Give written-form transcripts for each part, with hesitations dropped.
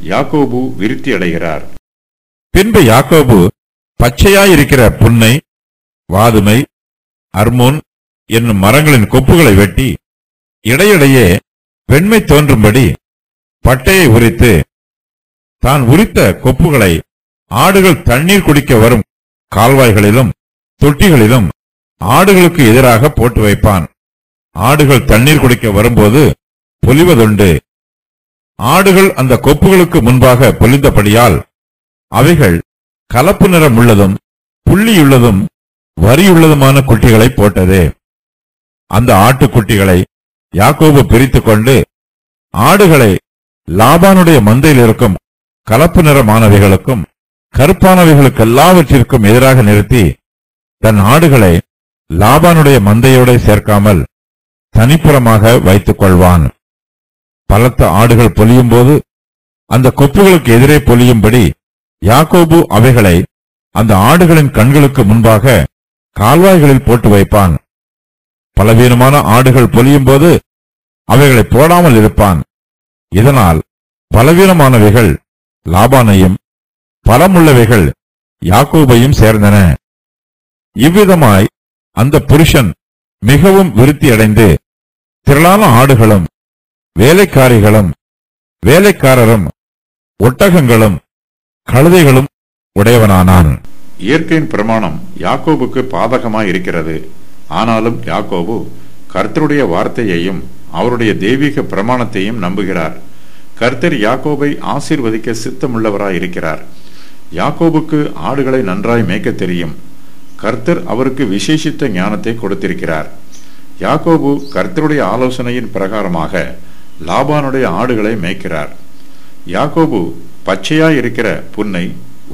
யாக்கோபு விருத்தி அடைகிறார். பின்பு யாக்கோபு பச்சையாயிருக்கிற புன்னை, வாதுமை, அர்மோன் என்னும் மரங்களின் கொப்புகளை வெட்டி இடையிடையே வெண்மை தோன்றும்படி பட்டையை உரித்து தான் உரித்த கொப்புகளை ஆடுகள் தண்ணீர் குடிக்க வரும் கால்வாய்களிலும் தொட்டிகளிலும் ஆடுகளுக்கு எதிராக போட்டு வைப்பான். ஆடுகள் தண்ணீர் குடிக்க வரும்போது பொலிவதுண்டு. ஆடுகள் அந்த கொப்புகளுக்கு முன்பாக பொலிந்தபடியால் அவைகள் கலப்பு நிறம் உள்ளதும் புள்ளியுள்ளதும் வரியுள்ளதுமான குட்டிகளை போட்டது. அந்த ஆட்டுக்குட்டிகளை யாக்கோபு பிரித்துக் கொண்டு ஆடுகளை லாபானுடைய மந்தையில் இருக்கும் கலப்பு நிறமானவைகளுக்கும் கருப்பானவைகளுக்கெல்லாவற்றிற்கும் எதிராக நிறுத்தி தன் ஆடுகளை லாபானுடைய மந்தையோட சேர்க்காமல் தனிப்புறமாக வைத்துக் கொள்வான். பலத்த ஆடுகள் பொலியும் போது அந்த கொப்புகளுக்கு எதிரே பொலியும்படி யாக்கோபு அவைகளை அந்த ஆடுகளின் கண்களுக்கு முன்பாக கால்வாய்களில் போட்டு வைப்பான். பலவீனமான ஆடுகள் பொலியும் போது அவைகளை போடாமல் இருப்பான். இதனால் பலவீனமானவைகள் லாபானையும் பலமுள்ளவைகள் யாக்கோபையும் சேர்ந்தன. இவ்விதமாய் அந்த புருஷன் மிகவும் விருத்தியடைந்து திரளான ஆடுகளும் வேலைக்காரிகளும் வேலைக்காரரும் ஒட்டகங்களும் கழுதைகளும் உடையவனானான். இயற்கையின் பிரமாணம் யாக்கோபுக்கு பாதகமாய் இருக்கிறது. ஆனாலும் யாக்கோபு கர்த்தருடைய வார்த்தையையும் அவருடைய தெய்வீக பிரமாணத்தையும் நம்புகிறார். கர்த்தர் யாக்கோபை ஆசீர்வதிக்க சித்தமுள்ளவராய் இருக்கிறார். யாக்கோபுக்கு ஆடுகளை நன்றாய் மேய்க்க தெரியும். கர்த்தர் அவருக்கு விசேஷித்த ஞானத்தை கொடுத்திருக்கிறார். யாக்கோபு கர்த்தருடைய ஆலோசனையின் பிரகாரமாக லாபானுடைய ஆடுகளை மேய்க்கிறார். யாக்கோபு பச்சையாய் இருக்கிற புன்னை,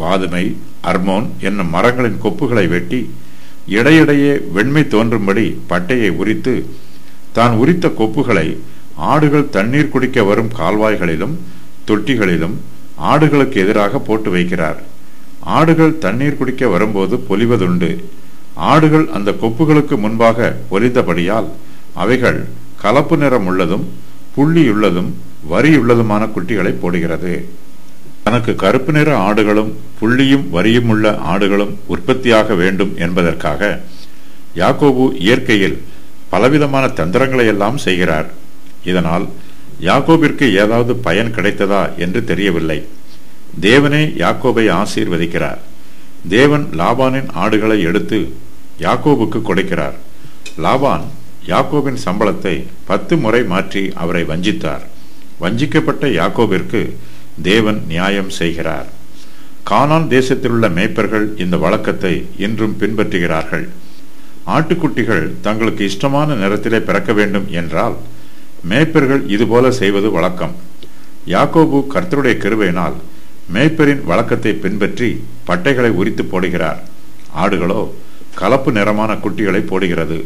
வாதுமை, அர்மோன் என்னும் மரங்களின் கொப்புகளை வெட்டி இடையிடையே வெண்மை தோன்றும்படி பட்டையை உரித்து தான் உரித்த கொப்புகளை ஆடுகள் தண்ணீர் குடிக்க வரும் கால்வாய்களிலும் தொட்டிகளிலும் ஆடுகளுக்கு எதிராக போட்டு வைக்கிறார். ஆடுகள் தண்ணீர் குடிக்க வரும்போது பொலிவதுண்டு. ஆடுகள் அந்த கொப்புகளுக்கு முன்பாக பொலிந்தபடியால் அவைகள் கலப்பு நிறம் உள்ளதும் புள்ளியுள்ளதும் வரியுள்ளதுமான குட்டிகளை போடுகிறது. தனக்கு கருப்பு நிற ஆடுகளும் புள்ளியும் வரியும் உள்ள ஆடுகளும் உற்பத்தியாக வேண்டும் என்பதற்காக யாக்கோபு இயற்கையில் பலவிதமான தந்திரங்களை எல்லாம் செய்கிறார். இதனால் யாக்கோபிற்கு ஏதாவது பயன் கிடைத்ததா என்று தெரியவில்லை. தேவனே யாக்கோபை ஆசீர்வதிக்கிறார். தேவன் லாபானின் ஆடுகளை எடுத்து யாக்கோபுக்கு கொடுக்கிறார். லாபான் யாக்கோபின் சம்பளத்தை 10 முறை மாற்றி அவரை வஞ்சித்தார். வஞ்சிக்கப்பட்ட யாக்கோபிற்கு தேவன் நியாயம் செய்கிறார். கானான் தேசத்திலுள்ள மேய்ப்பர்கள் இந்த வழக்கத்தை இன்றும் பின்பற்றுகிறார்கள். ஆட்டுக்குட்டிகள் தங்களுக்கு இஷ்டமான நிறத்திலே பிறக்க வேண்டும் என்றால் மேய்ப்பர்கள் இதுபோல செய்வது வழக்கம். யாக்கோபு கர்த்தருடைய கிருபையினால் மேய்ப்பரின் வழக்கத்தை பின்பற்றி பட்டைகளை உரித்து போடுகிறார். ஆடுகளோ கலப்பு நிறமான குட்டிகளை போடுகிறது.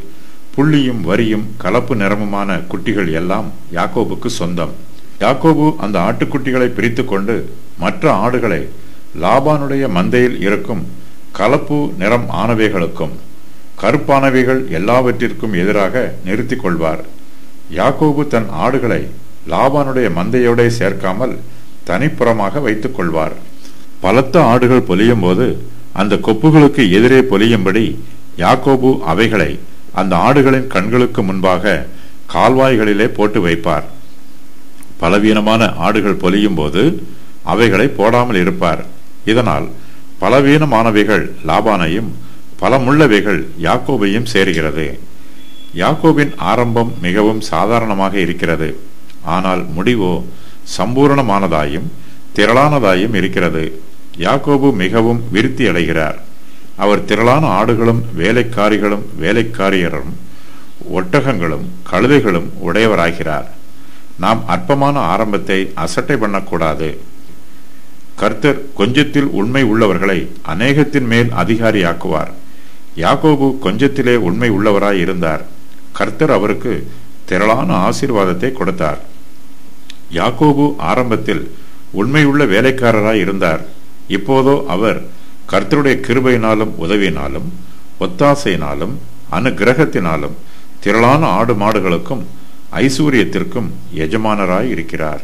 புள்ளியும் வரியும் கலப்பு நிறமுமான குட்டிகள் எல்லாம் யாக்கோபுக்கு சொந்தம். யாக்கோபு அந்த ஆட்டுக்குட்டிகளை பிரித்து கொண்டு மற்ற ஆடுகளை லாபானுடைய மந்தையில் இருக்கும் கலப்பு நிறம் ஆனவைகளுக்கும் கருப்பானவைகள் எல்லாவற்றிற்கும் எதிராக நிறுத்திக் கொள்வார். யாக்கோபு தன் ஆடுகளை லாபானுடைய மந்தையோட சேர்க்காமல் தனிப்புறமாக வைத்துக் கொள்வார். பலத்த ஆடுகள் பொலியும் போது அந்த கொப்புகளுக்கு எதிரே பொலியும்படி யாக்கோபு அவைகளை அந்த ஆடுகளின் கண்களுக்கு முன்பாக கால்வாய்களிலே போட்டு வைப்பார். பலவீனமான ஆடுகள் பொலியும் போது அவைகளை போடாமல் இருப்பார். இதனால் பலவீனமானவைகள் லாபானையும் பலமுள்ளவைகள் யாக்கோபையும் சேர்கிறது. யாக்கோபின் ஆரம்பம் மிகவும் சாதாரணமாக இருக்கிறது. ஆனால் முடிவோ சம்பூரணமானதாயும் திரளானதாயும் இருக்கிறது. யாக்கோபு மிகவும் விருத்தி அடைகிறார். அவர் திரளான ஆடுகளும் வேலைக்காரிகளும் வேலைக்காரியரும் ஒட்டகங்களும் கழுதைகளும் உடையவராகிறார். நாம் அற்பமான ஆரம்பத்தை அசட்டை பண்ணக்கூடாது. கர்த்தர் கொஞ்சத்தில் உண்மை உள்ளவர்களை அநேகத்தின் மேல் அதிகாரியாக்குவார். யாக்கோபு கொஞ்சத்திலே உண்மை உள்ளவராய் இருந்தார். கர்த்தர் அவருக்கு திரளான ஆசீர்வாதத்தை கொடுத்தார். யாக்கோபு ஆரம்பத்தில் உண்மையுள்ள வேலைக்காரராய் இருந்தார். இப்போதோ அவர் கர்த்தருடைய கிருபையினாலும் உதவியினாலும் ஒத்தாசையினாலும் அனுக்கிரகத்தினாலும் திரளான ஆடு மாடுகளுக்கும் ஐஸ்வர்யத்திற்கும் எஜமானராய் இருக்கிறார்.